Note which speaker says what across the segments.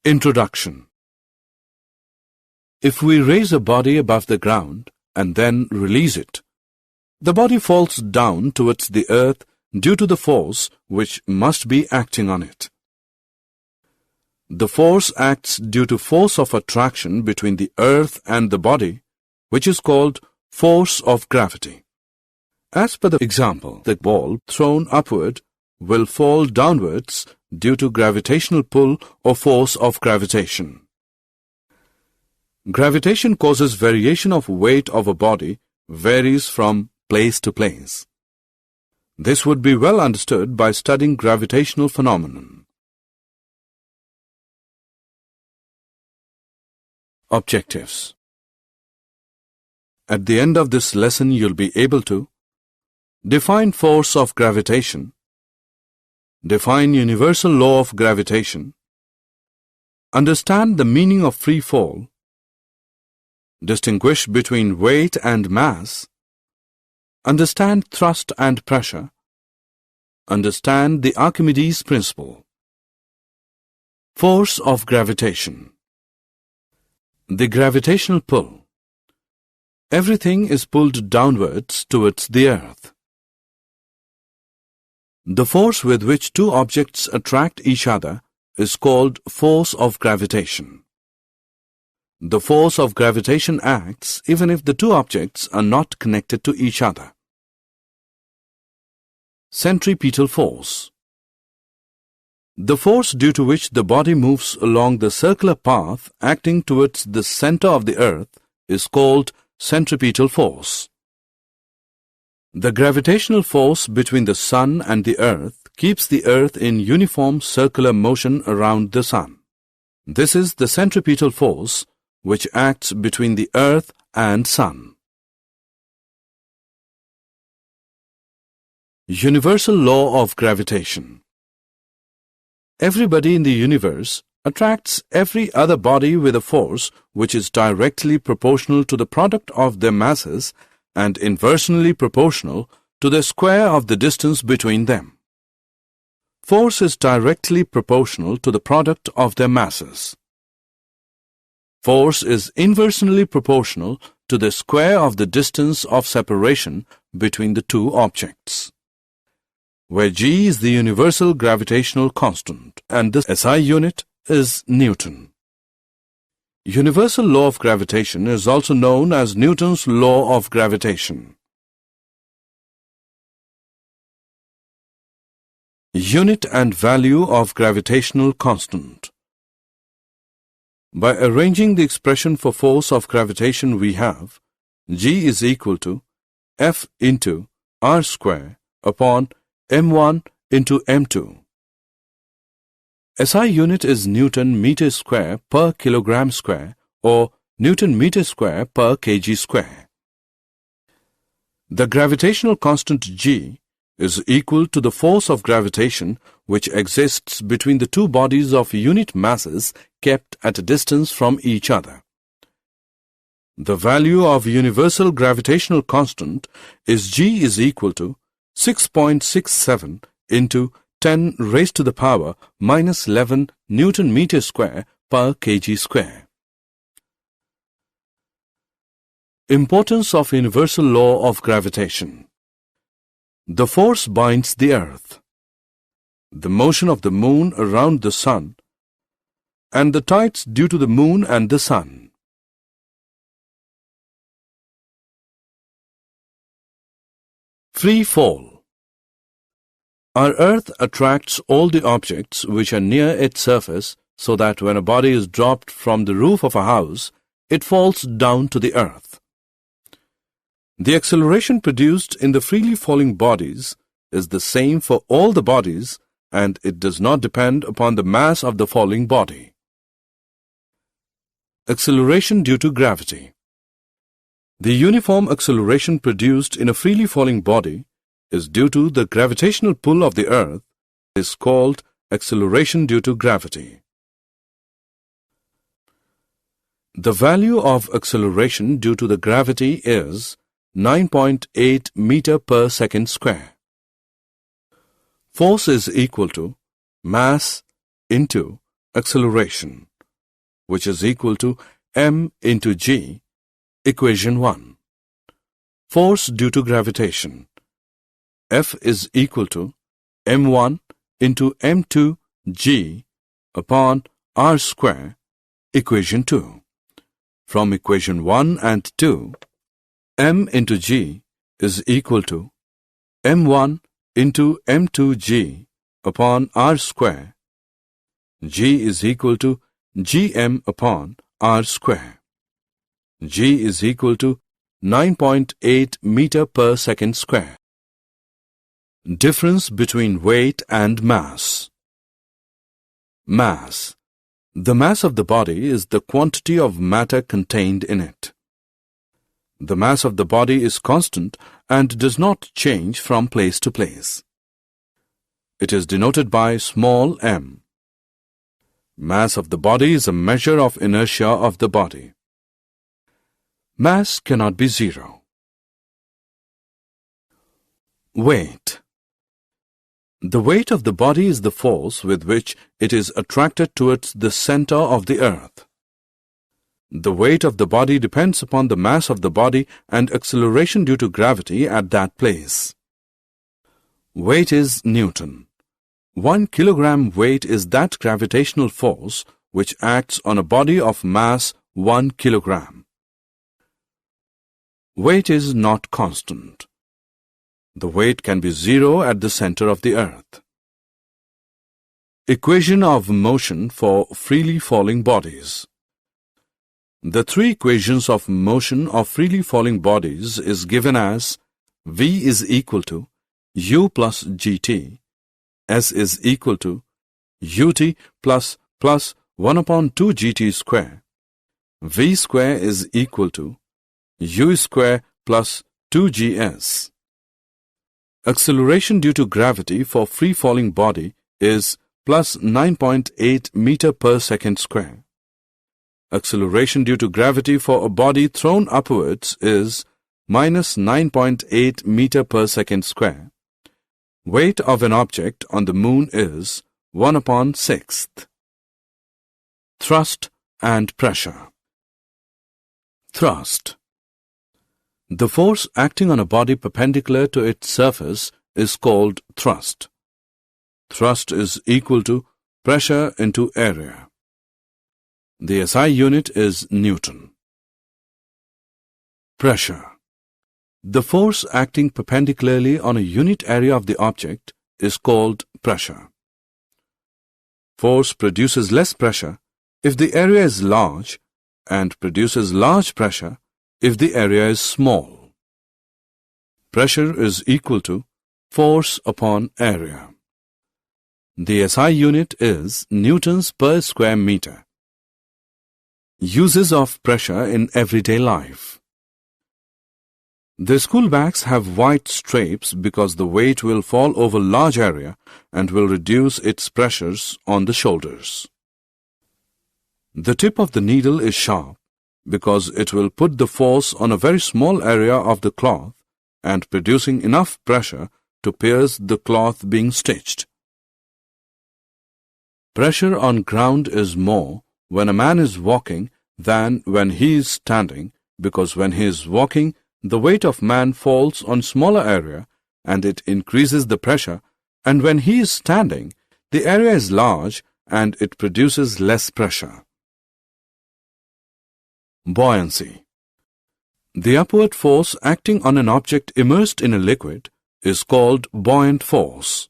Speaker 1: Introduction. If we raise a body above the ground and then release it, the body falls down towards the earth due to the force which must be acting on it. The force acts due to force of attraction between the earth and the body, which is called force of gravity. As per the example, the ball thrown upward will fall downwards due to gravitational pull or force of gravitation. Gravitation causes variation of weight of a body varies from place to place. This would be well understood by studying gravitational phenomenon. Objectives. At the end of this lesson, you'll be able to define force of gravitation, define universal law of gravitation, understand the meaning of free fall, distinguish between weight and mass, understand thrust and pressure, understand the Archimedes principle. Force of gravitation. The gravitational pull. Everything is pulled downwards towards the earth. The force with which two objects attract each other is called force of gravitation. The force of gravitation acts even if the two objects are not connected to each other. Centripetal force. The force due to which the body moves along the circular path acting towards the center of the earth is called centripetal force. The gravitational force between the sun and the earth keeps the earth in uniform circular motion around the sun. This is the centripetal force which acts between the earth and sun. Universal law of gravitation. Everybody in the universe attracts every other body with a force which is directly proportional to the product of their masses and inversely proportional to the square of the distance between them. Force is directly proportional to the product of their masses. Force is inversely proportional to the square of the distance of separation between the two objects, where g is the universal gravitational constant and the SI unit is Newton. Universal law of gravitation is also known as Newton's law of gravitation. Unit and value of gravitational constant. By arranging the expression for force of gravitation, we have G is equal to F into R square upon M1 into M2. SI unit is Newton meter square per kilogram square or Newton meter square per kg square. The gravitational constant G is equal to the force of gravitation which exists between the two bodies of unit masses kept at a distance from each other. The value of universal gravitational constant is G is equal to 6.67 into 10 raised to the power minus 11 Newton meter square per kg square. Importance of universal law of gravitation. The force binds the earth, the motion of the moon around the sun, and the tides due to the moon and the sun. Free fall. Our earth attracts all the objects which are near its surface so that when a body is dropped from the roof of a house, it falls down to the earth. The acceleration produced in the freely falling bodies is the same for all the bodies and it does not depend upon the mass of the falling body. Acceleration due to gravity. The uniform acceleration produced in a freely falling body is due to the gravitational pull of the earth is called acceleration due to gravity. The value of acceleration due to the gravity is 9.8 meter per second square. Force is equal to mass into acceleration which is equal to m into g, equation 1. Force due to gravitation. F is equal to m1 into m2 g upon r square, equation 2. From equation 1 and 2, m into g is equal to m1 into m2 g upon r square. G is equal to gm upon r square. G is equal to 9.8 meter per second square. Difference between weight and mass. Mass. The mass of the body is the quantity of matter contained in it. The mass of the body is constant and does not change from place to place. It is denoted by small m. Mass of the body is a measure of inertia of the body. Mass cannot be zero. Weight. The weight of the body is the force with which it is attracted towards the center of the earth. The weight of the body depends upon the mass of the body and acceleration due to gravity at that place. Weight is Newton. 1 kilogram weight is that gravitational force which acts on a body of mass 1 kilogram. Weight is not constant. The weight can be zero at the center of the earth. Equation of motion for freely falling bodies. The three equations of motion of freely falling bodies is given as V is equal to U plus GT, S is equal to UT plus 1 upon 2 GT square. V square is equal to U square plus 2GS. Acceleration due to gravity for free-falling body is plus 9.8 meter per second square. Acceleration due to gravity for a body thrown upwards is minus 9.8 meter per second square. Weight of an object on the moon is 1 upon 6th. Thrust and pressure. Thrust. The force acting on a body perpendicular to its surface is called thrust. Thrust is equal to pressure into area. The SI unit is Newton. Pressure. The force acting perpendicularly on a unit area of the object is called pressure. Force produces less pressure if the area is large and produces large pressure if the area is small. Pressure is equal to force upon area. The SI unit is newtons per square meter. Uses of pressure in everyday life. The school bags have white stripes because the weight will fall over large area and will reduce its pressures on the shoulders. The tip of the needle is sharp because it will put the force on a very small area of the cloth and producing enough pressure to pierce the cloth being stitched. Pressure on ground is more when a man is walking than when he is standing, because when he is walking, the weight of man falls on smaller area and it increases the pressure, and when he is standing, the area is large and it produces less pressure. Buoyancy. The upward force acting on an object immersed in a liquid is called buoyant force.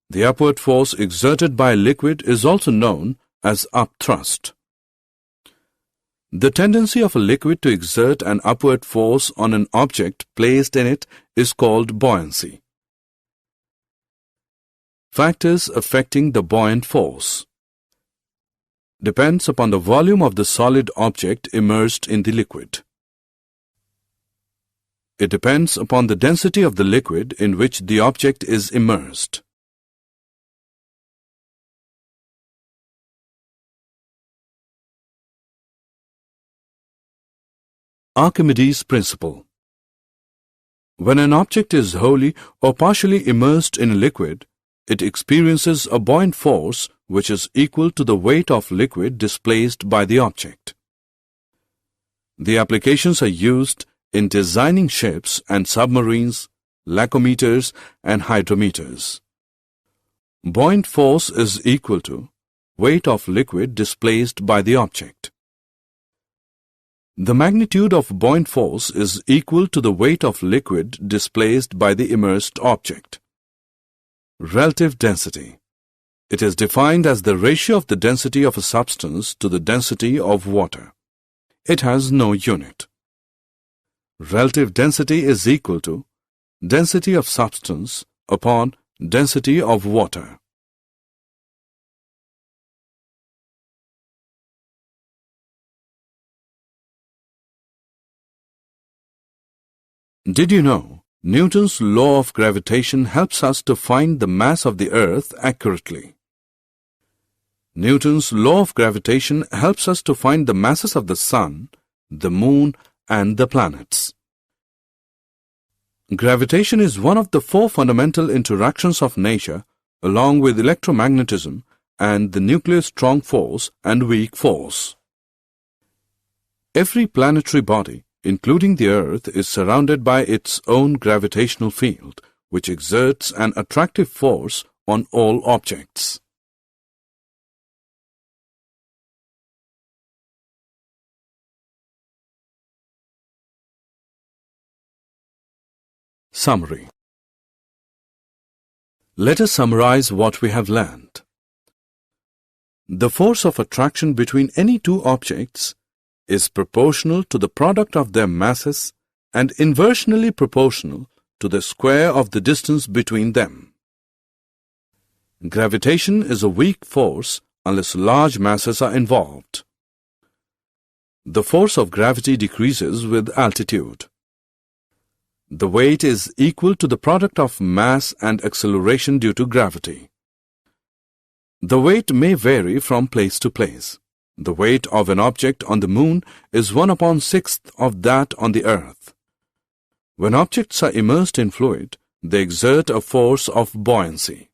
Speaker 1: The upward force exerted by a liquid is also known as upthrust. The tendency of a liquid to exert an upward force on an object placed in it is called buoyancy. Factors affecting the buoyant force. Depends upon the volume of the solid object immersed in the liquid. It depends upon the density of the liquid in which the object is immersed. Archimedes' principle. When an object is wholly or partially immersed in a liquid, it experiences a buoyant force which is equal to the weight of liquid displaced by the object. The applications are used in designing ships and submarines, lacometers and hydrometers. Buoyant force is equal to weight of liquid displaced by the object. The magnitude of buoyant force is equal to the weight of liquid displaced by the immersed object. Relative density. It is defined as the ratio of the density of a substance to the density of water. It has no unit. Relative density is equal to density of substance upon density of water. Did you know Newton's law of gravitation helps us to find the mass of the Earth accurately? Newton's law of gravitation helps us to find the masses of the Sun, the Moon, and the planets. Gravitation is one of the four fundamental interactions of nature, along with electromagnetism and the nuclear strong force and weak force. Every planetary body, including the Earth, is surrounded by its own gravitational field, which exerts an attractive force on all objects. Summary. Let us summarize what we have learned. The force of attraction between any two objects is proportional to the product of their masses and inversely proportional to the square of the distance between them. Gravitation is a weak force unless large masses are involved. The force of gravity decreases with altitude. The weight is equal to the product of mass and acceleration due to gravity. The weight may vary from place to place. The weight of an object on the Moon is 1/6 of that on the Earth. When objects are immersed in fluid, they exert a force of buoyancy.